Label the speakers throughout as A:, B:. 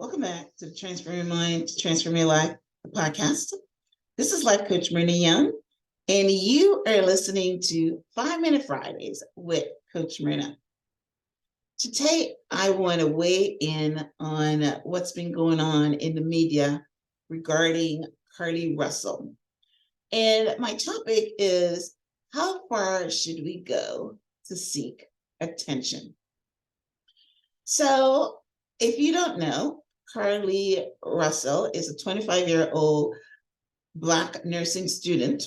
A: Welcome back to the Transform Your Mind to Transform Your Life podcast. This is Life Coach Myrna Young, and you are listening to 5-Minute Fridays with Coach Myrna. Today, I want to weigh in on what's been going on in the media regarding Carlee Russell. And my topic is, how far should we go to seek attention? So, if you don't know, Carlee Russell is a 25-year-old Black nursing student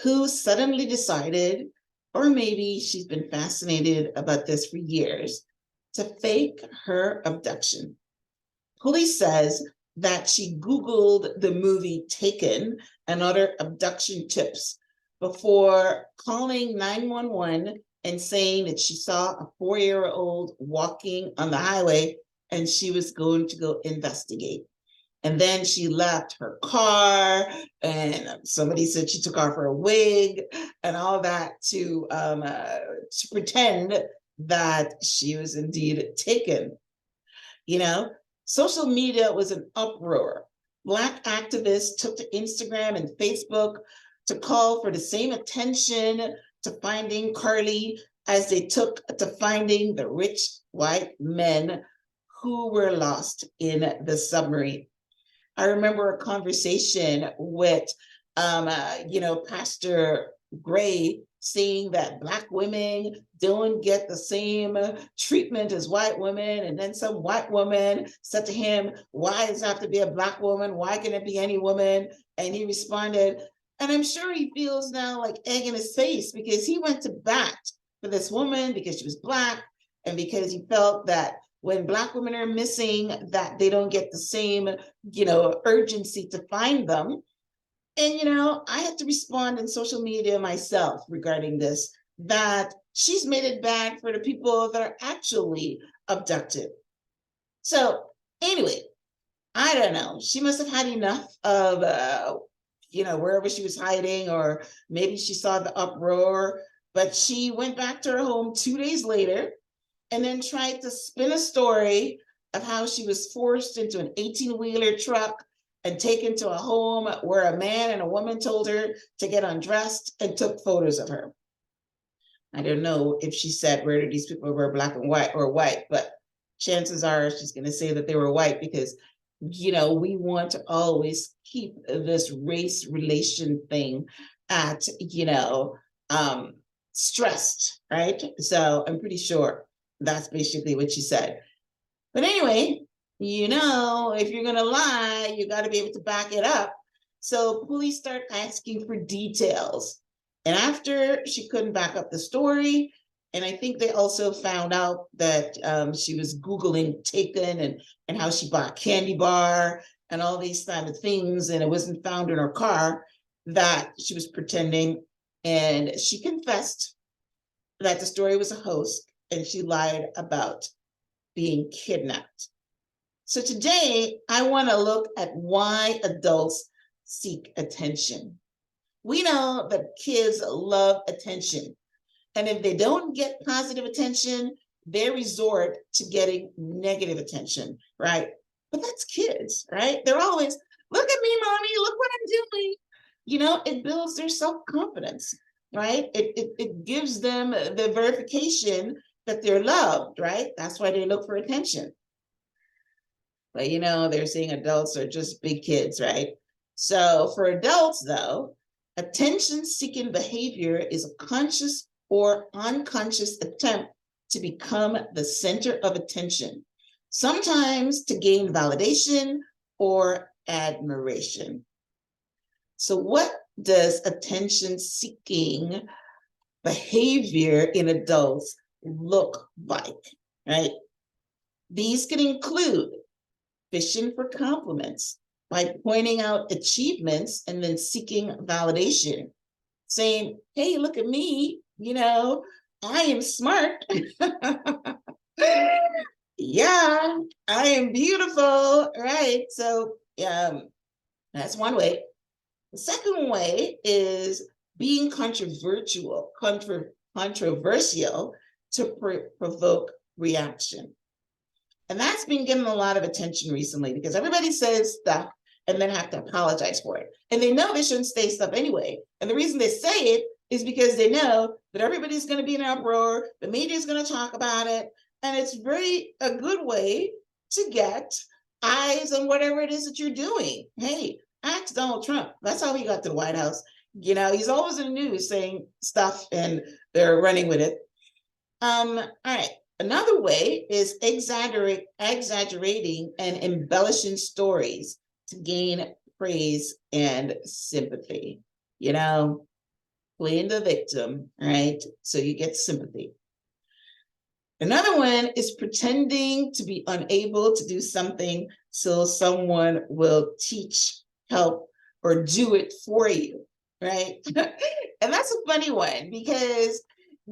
A: who suddenly decided, or maybe she's been fascinated about this for years, to fake her abduction. Police says that she Googled the movie Taken and other abduction tips before calling 911 and saying that she saw a 4-year-old walking on the highway and she was going to go investigate. And then she left her car, and somebody said she took off her wig and all that to pretend that she was indeed taken. You know, social media was an uproar. Black activists took to Instagram and Facebook to call for the same attention to finding Carlee as they took to finding the rich white men who were lost in the submarine. I remember a conversation with, Pastor Gray saying that Black women don't get the same treatment as white women. And then some white woman said to him, why does it have to be a Black woman? Why can it be any woman? And he responded, and I'm sure he feels now like egg in his face because he went to bat for this woman because she was Black and because he felt that when Black women are missing, that they don't get the same, urgency to find them. And, I had to respond in social media myself regarding this, that she's made it bad for the people that are actually abducted. So anyway, I don't know. She must have had enough of, wherever she was hiding, or maybe she saw the uproar, but she went back to her home 2 days later and then tried to spin a story of how she was forced into an 18-wheeler truck and taken to a home where a man and a woman told her to get undressed and took photos of her. I don't know if she said whether these people were Black and white or white, but chances are she's going to say that they were white because, we want to always keep this race relation thing at, stressed, right? So I'm pretty sure that's basically what she said. But anyway, if you're going to lie, you got to be able to back it up. So police start asking for details. And after she couldn't back up the story, and I think they also found out that she was Googling Taken and how she bought a candy bar and all these kind of things, and it wasn't found in her car, that she was pretending. And she confessed that the story was a hoax, and she lied about being kidnapped. So today, I want to look at why adults seek attention. We know that kids love attention. And if they don't get positive attention, they resort to getting negative attention, right? But that's kids, right? They're always, look at me, mommy, look what I'm doing. It builds their self-confidence, right? It gives them the verification that they're loved, right? That's why they look for attention. But they're saying adults are just big kids, right? So for adults, though, attention-seeking behavior is a conscious or unconscious attempt to become the center of attention, sometimes to gain validation or admiration. So what does attention-seeking behavior in adults look like, right? These can include fishing for compliments by pointing out achievements and then seeking validation, saying, hey, look at me, I am smart. Yeah, I am beautiful, right? So that's one way. The second way is being controversial to provoke reaction. And that's been getting a lot of attention recently because everybody says stuff and then have to apologize for it. And they know they shouldn't say stuff anyway. And the reason they say it is because they know that everybody's going to be in an uproar, the media is going to talk about it, and it's a good way to get eyes on whatever it is that you're doing. Hey, ask Donald Trump. That's how he got to the White House. He's always in the news saying stuff and they're running with it. All right. Another way is exaggerating and embellishing stories to gain praise and sympathy. Playing the victim, right? So you get sympathy. Another one is pretending to be unable to do something so someone will teach, help, or do it for you, right? And that's a funny one because,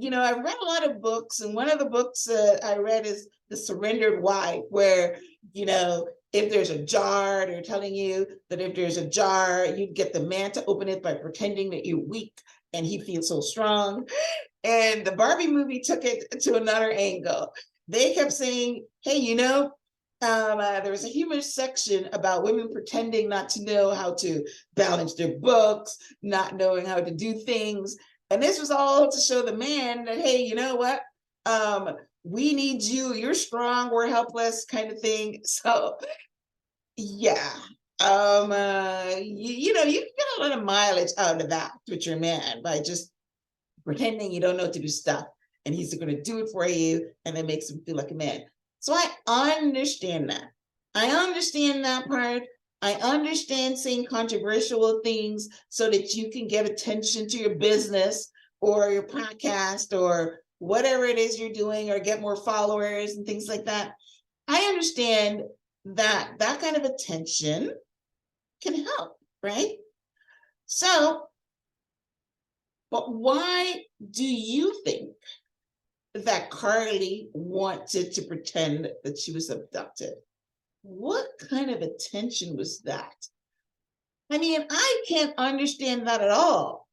A: I've read a lot of books, and one of the books I read is The Surrendered Wife, where, if there's a jar, they're telling you that if there's a jar, you'd get the man to open it by pretending that you're weak and he feels so strong. And the Barbie movie took it to another angle. They kept saying, hey, there was a humorous section about women pretending not to know how to balance their books, not knowing how to do things. And this was all to show the man that, hey, you know what? We need you. You're strong. We're helpless, kind of thing. So, yeah. You can get a lot of mileage out of that with your man by just pretending you don't know how to do stuff, and he's going to do it for you, and that makes him feel like a man. So I understand that. I understand that part. I understand saying controversial things so that you can get attention to your business or your podcast or whatever it is you're doing, or get more followers and things like that. I understand that kind of attention can help, right? So, but why do you think that Carlee wanted to pretend that she was abducted? What kind of attention was that? I mean, I can't understand that at all.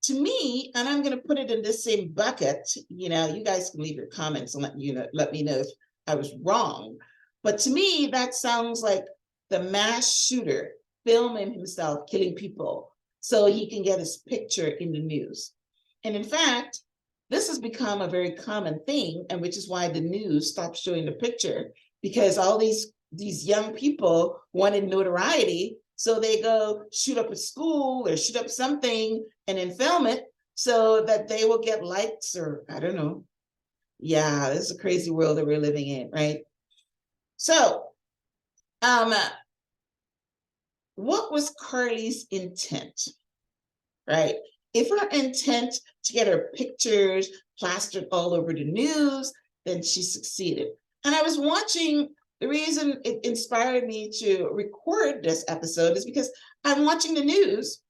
A: To me, and I'm going to put it in this same bucket, you guys can leave your comments and let me know if I was wrong. But to me, that sounds like the mass shooter filming himself killing people so he can get his picture in the news. And in fact, this has become a very common thing, and which is why the news stopped showing the picture, because all these young people wanted notoriety. So they go shoot up a school or shoot up something and then film it so that they will get likes, or I don't know. Yeah, this is a crazy world that we're living in, right? So, what was Carlee's intent, right? If her intent to get her pictures plastered all over the news, then she succeeded. And I was watching, the reason it inspired me to record this episode is because I'm watching the news,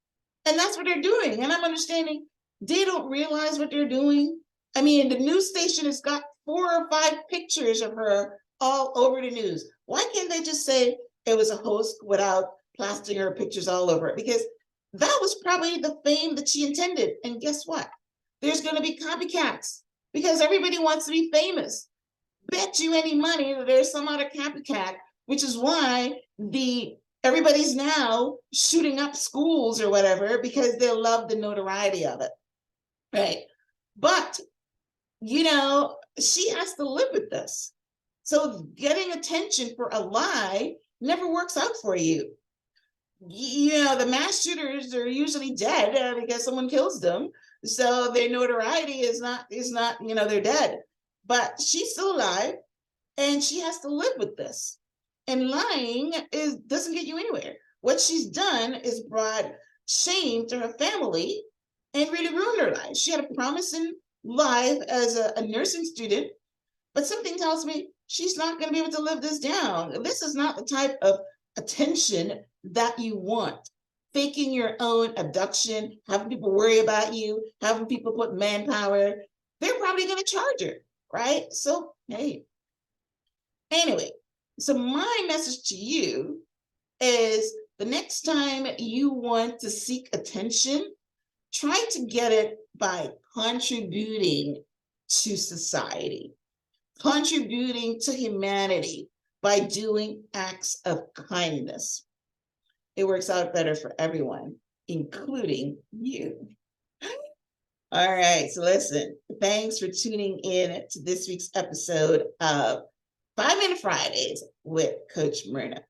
A: and that's what they're doing. And I'm understanding they don't realize what they're doing. I mean, the news station has got 4 or 5 pictures of her all over the news. Why can't they just say it was a hoax without plastering her pictures all over it? Because that was probably the fame that she intended. And guess what? There's going to be copycats because everybody wants to be famous. Bet you any money that there's some other copycat, which is why everybody's now shooting up schools or whatever, because they love the notoriety of it, right? But, she has to live with this. So getting attention for a lie never works out for you. The mass shooters are usually dead because someone kills them. So their notoriety is not, they're dead. But she's still alive, and she has to live with this. And lying doesn't get you anywhere. What she's done is brought shame to her family and really ruined her life. She had a promising life as a nursing student, but something tells me she's not going to be able to live this down. This is not the type of attention that you want. Faking your own abduction, having people worry about you, having people put manpower, they're probably going to charge her, right? So, hey. Anyway, so my message to you is the next time you want to seek attention, try to get it by contributing to society, contributing to humanity, by doing acts of kindness. It works out better for everyone, including you. All right, so listen, thanks for tuning in to this week's episode of 5-Minute Fridays with Coach Myrna.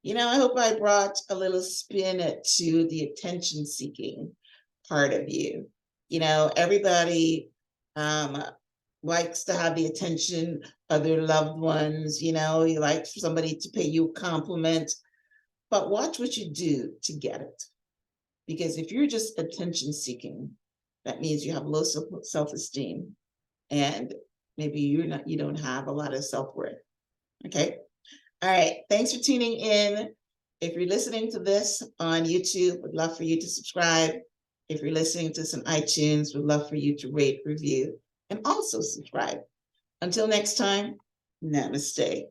A: I hope I brought a little spin to the attention-seeking part of you. Everybody likes to have the attention of their loved ones. You like somebody to pay you a compliment, but watch what you do to get it. Because if you're just attention-seeking, that means you have low self-esteem, and maybe you don't have a lot of self-worth. Okay. All right. Thanks for tuning in. If you're listening to this on YouTube, would love for you to subscribe. If you're listening to this on iTunes, would love for you to rate, review, and also subscribe. Until next time, namaste.